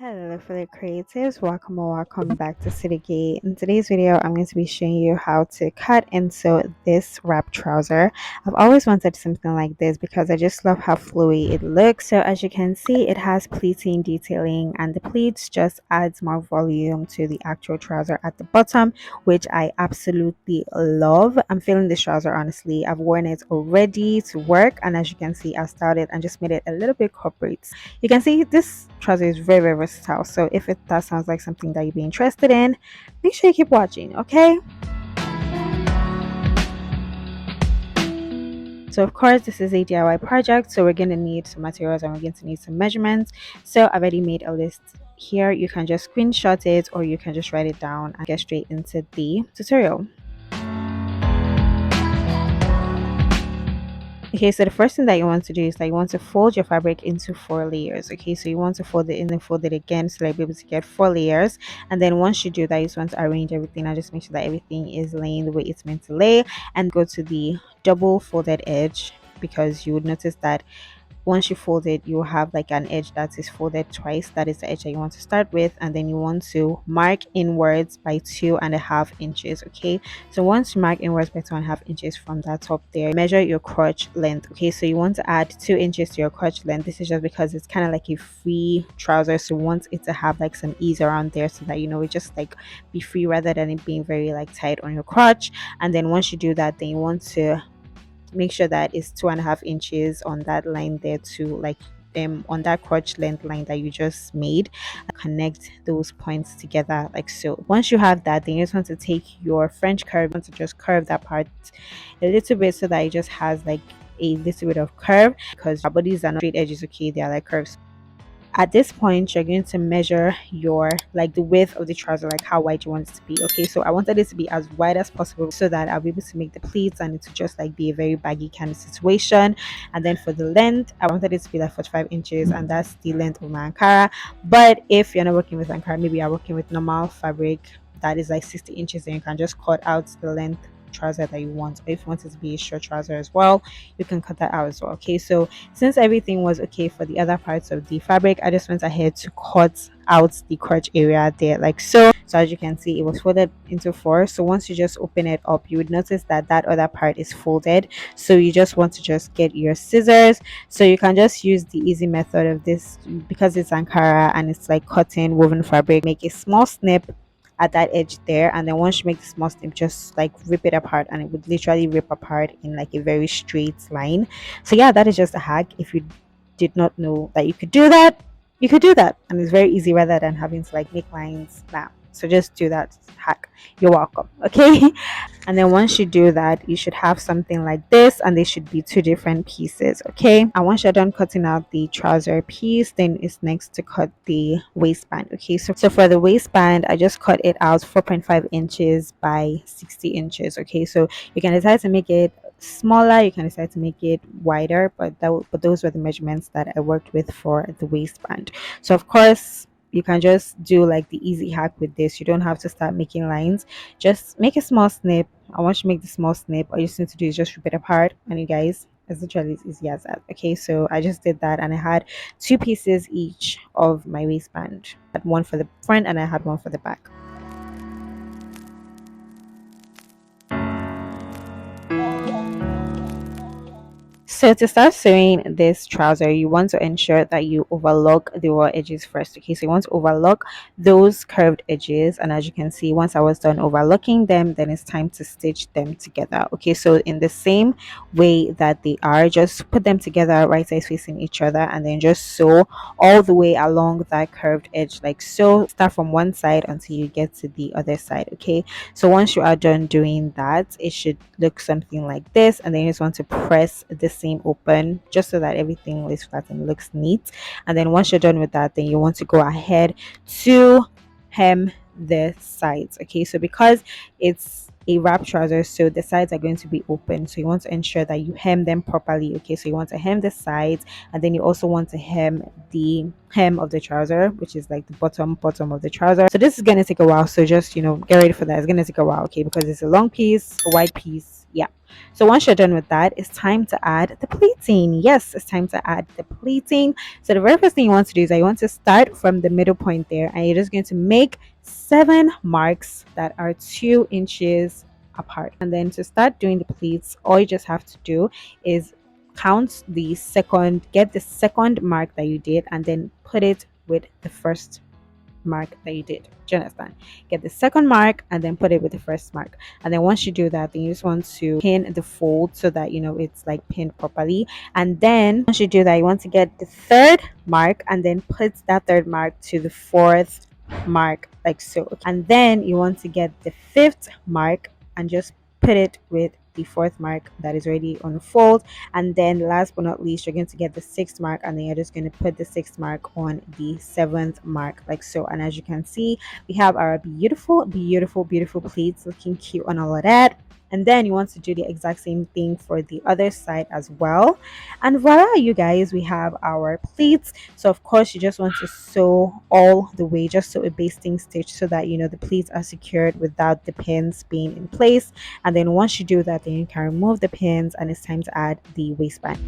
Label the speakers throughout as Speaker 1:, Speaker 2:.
Speaker 1: Hello fellow creatives, welcome or welcome back to City Gate. In today's video I'm going to be showing you how to cut and sew this wrap trouser. I've always wanted something like this because I just love how flowy it looks. So as you can see, it has pleating detailing, and the pleats just adds more volume to the actual trouser at the bottom, which I absolutely love. I'm feeling this trouser. Honestly, I've worn it already to work, and as you can see, I styled it and just made it a little bit corporate. You can see this trouser is very versatile, so if that sounds like something that you'd be interested in, make sure you keep watching. Okay, so of course this is a DIY project, so we're going to need some materials and we're going to need some measurements. So I've already made a list here. You can just screenshot it or you can just write it down and get straight into the tutorial. Okay, so the first thing that you want to do is that you want to fold your fabric into 4 layers. Okay, so you want to fold it in and fold it again, so that you'll be able to get 4 layers. And then once you do that, you just want to arrange everything and just make sure that everything is laying the way it's meant to lay, and go to the double folded edge, because you would notice that once you fold it, you have like an edge that is folded twice. That is the edge that you want to start with, and then you want to mark inwards by 2.5 inches. Okay, so once you mark inwards by 2.5 inches from that top there, measure your crotch length. Okay, so you want to add 2 inches to your crotch length. This is just because it's kind of like a free trouser, so you want it to have like some ease around there, so that it just like be free rather than it being very like tight on your crotch. And then once you do that, then you want to make sure that it's 2.5 inches on that line there, to like them on that crotch length line that you just made. Connect those points together like so. Once you have that, then you just want to take your French curve, you want to just curve that part a little bit so that it just has like a little bit of curve, because our bodies are not straight edges. Okay, they are like curves. At this point, you're going to measure your like the width of the trouser, like how wide you want it to be. Okay, so I wanted it to be as wide as possible so that I'll be able to make the pleats and it to just like be a very baggy kind of situation. And then for the length, I wanted it to be like 45 inches, and that's the length of my Ankara. But if you're not working with Ankara, maybe you're working with normal fabric that is like 60 inches, then you can just cut out the length trouser that you want. Or if you want it to be a short trouser as well, you can cut that out as well. Okay, so since everything was okay for the other parts of the fabric, I just went ahead to cut out the crotch area there like so. So as you can see, it was folded into 4. So once you just open it up, you would notice that that other part is folded. So you just want to just get your scissors. So you can just use the easy method of this, because it's Ankara and it's like cotton woven fabric. Make a small snip at that edge there, and then once you make the small snip, just like rip it apart, and it would literally rip apart in like a very straight line. So yeah, that is just a hack. If you did not know that you could do that, you could do that, and it's very easy rather than having to like make lines now. So just do that hack. You're welcome. Okay. And then once you do that, you should have something like this, and they should be 2 different pieces. Okay, and once you're done cutting out the trouser piece, then it's next to cut the waistband. Okay, so for the waistband, I just cut it out 4.5 inches by 60 inches. Okay, so you can decide to make it smaller, you can decide to make it wider, but those were the measurements that I worked with for the waistband. So of course, you can just do like the easy hack with this. You don't have to start making lines. Just make a small snip. I want you to make the small snip. All you just need to do is just rip it apart, and you guys, it's literally as easy as that. Okay, so I just did that, and I had 2 pieces each of my waistband. I had one for the front and I had one for the back. So to start sewing this trouser, you want to ensure that you overlock the raw edges first. Okay, so you want to overlock those curved edges, and as you can see, once I was done overlocking them, then it's time to stitch them together. Okay, so in the same way that they are, just put them together right sides facing each other, and then just sew all the way along that curved edge like so. Start from one side until you get to the other side. Okay, so once you are done doing that, it should look something like this, and then you just want to press the seam open just so that everything lays flat and looks neat. And then once you're done with that, then you want to go ahead to hem the sides. Okay, so because it's a wrap trouser, so the sides are going to be open, so you want to ensure that you hem them properly. Okay, so you want to hem the sides, and then you also want to hem the hem of the trouser, which is like the bottom of the trouser. So this is going to take a while, so just get ready for that. It's going to take a while. Okay, because it's a long piece, a wide piece, Yeah. So once you're done with that, it's time to add the pleating. Yes, it's time to add the pleating. So the very first thing you want to do is that you want to start from the middle point there, and you're just going to make 7 marks that are 2 inches apart. And then to start doing the pleats, all you just have to do is get the second mark that you did, and then put it with the first mark that you did. Do you understand? Get the second mark and then put it with the first mark. And then once you do that, then you just want to pin the fold so that it's like pinned properly. And then once you do that, you want to get the third mark and then put that third mark to the fourth mark, like so. And then you want to get the fifth mark and just put it with the fourth mark that is already on the fold. And then last but not least, you're going to get the sixth mark, and then you're just going to put the sixth mark on the seventh mark, like so. And as you can see, we have our beautiful, beautiful, beautiful pleats looking cute and all of that. And then you want to do the exact same thing for the other side as well. And voila, you guys, we have our pleats. So of course you just want to sew all the way, just sew a basting stitch so that the pleats are secured without the pins being in place. And then once you do that, then you can remove the pins, and it's time to add the waistband.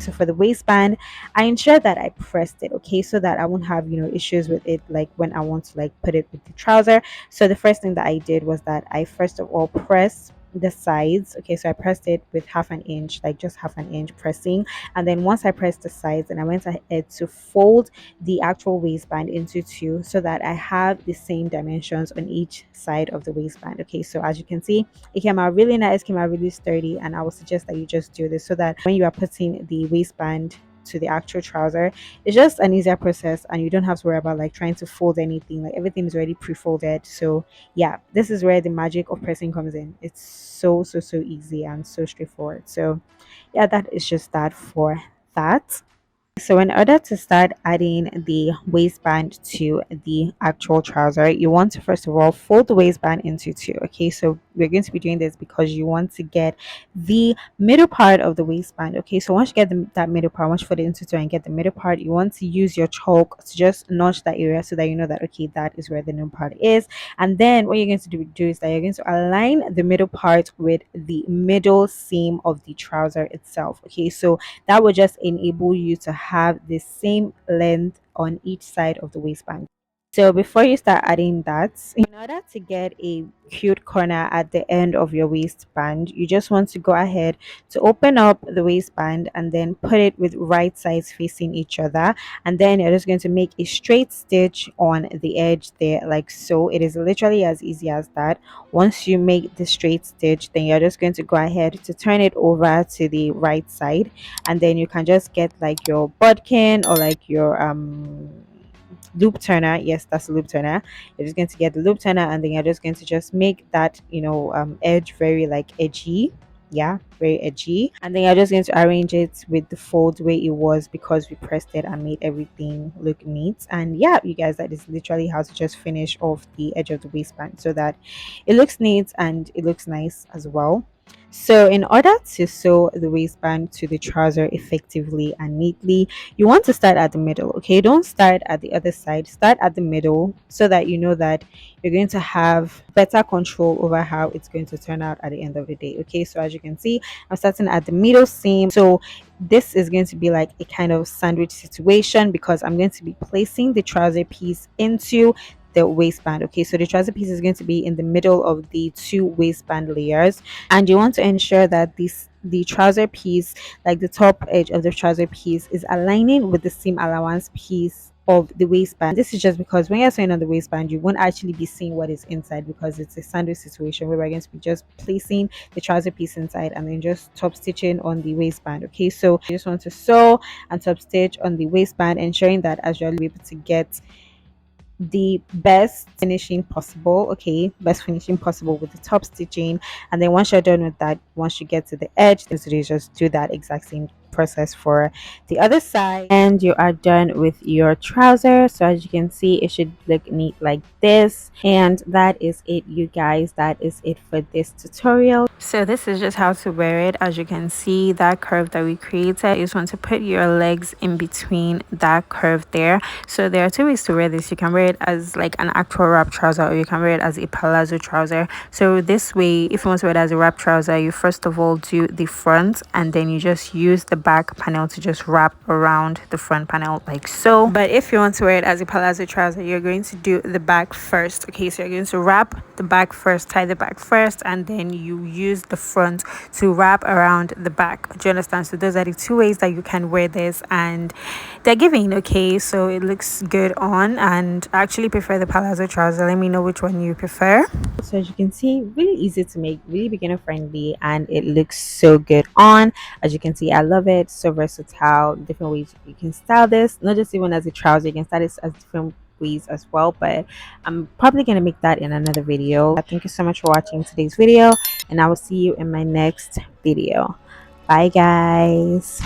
Speaker 1: So for the waistband, I ensure that I pressed it, okay, so that I won't have issues with it, like when I want to like put it with the trouser. So the first thing that I did was that I first of all pressed the sides. Okay, so I pressed it with half an inch, like just half an inch pressing. And then once I pressed the sides, and I went ahead to fold the actual waistband into two so that I have the same dimensions on each side of the waistband. Okay, so as you can see, it came out really nice, came out really sturdy, and I would suggest that you just do this so that when you are putting the waistband to the actual trouser, it's just an easier process, and you don't have to worry about like trying to fold anything. Like everything is already pre-folded. So yeah, this is where the magic of pressing comes in. It's so easy and so straightforward. So yeah, that is just that for that. So in order to start adding the waistband to the actual trouser, you want to first of all fold the waistband into two. Okay, so we're going to be doing this because you want to get the middle part of the waistband. Okay, so once you get that middle part, once you fold it into two and get the middle part, you want to use your chalk to just notch that area so that you know that okay, that is where the middle part is. And then what you're going to do is that you're going to align the middle part with the middle seam of the trouser itself. Okay, so that will just enable you to have the same length on each side of the waistband. So before you start adding that, in order to get a cute corner at the end of your waistband, you just want to go ahead to open up the waistband and then put it with right sides facing each other. And then you're just going to make a straight stitch on the edge there, like so. It is literally as easy as that. Once you make the straight stitch, then you're just going to go ahead to turn it over to the right side, and then you can just get like your bodkin or like your loop turner. Yes, that's a loop turner. You're just going to get the loop turner, and then you're just going to just make that edge very like edgy. Yeah, very edgy. And then you're just going to arrange it with the fold the way it was, because we pressed it and made everything look neat. And yeah, you guys, that is literally how to just finish off the edge of the waistband so that it looks neat and it looks nice as well. So in order to sew the waistband to the trouser effectively and neatly, you want to start at the middle. Okay, don't start at the other side, start at the middle so that you know that you're going to have better control over how it's going to turn out at the end of the day. Okay, so as you can see, I'm starting at the middle seam. So this is going to be like a kind of sandwich situation because I'm going to be placing the trouser piece into the waistband. Okay, so the trouser piece is going to be in the middle of the two waistband layers, and you want to ensure that the trouser piece, like the top edge of the trouser piece, is aligning with the seam allowance piece of the waistband. This is just because when you're sewing on the waistband, you won't actually be seeing what is inside because it's a sandwich situation where we're going to be just placing the trouser piece inside and then just top stitching on the waistband. Okay, so you just want to sew and top stitch on the waistband, ensuring that as you're able to get the best finishing possible. Okay, best finishing possible with the top stitching. And then once you're done with that, once you get to the edge, then you just do that exact same process for the other side, and you are done with your trouser. So as you can see, it should look neat like this. And that is it, you guys. That is it for this tutorial. So this is just how to wear it. As you can see, that curve that we created, you just want to put your legs in between that curve there. So there are two ways to wear this. You can wear it as like an actual wrap trouser, or you can wear it as a palazzo trouser. So this way, if you want to wear it as a wrap trouser, you first of all do the front, and then you just use the back panel to just wrap around the front panel like so. But if you want to wear it as a palazzo trouser, you're going to do the back first. Okay, so you're going to wrap the back first, tie the back first, and then you use the front to wrap around the back. Do you understand? So those are the two ways that you can wear this, and they're giving. Okay, so it looks good on, and I actually prefer the palazzo trouser. Let me know which one you prefer. So as you can see, really easy to make, really beginner friendly, and it looks so good on. As you can see, I love it. So versatile, different ways you can style this, not just even as a trouser, you can style this as different ways as well, but I'm probably gonna make that in another video. Thank you so much for watching today's video, and I will see you in my next video. Bye guys.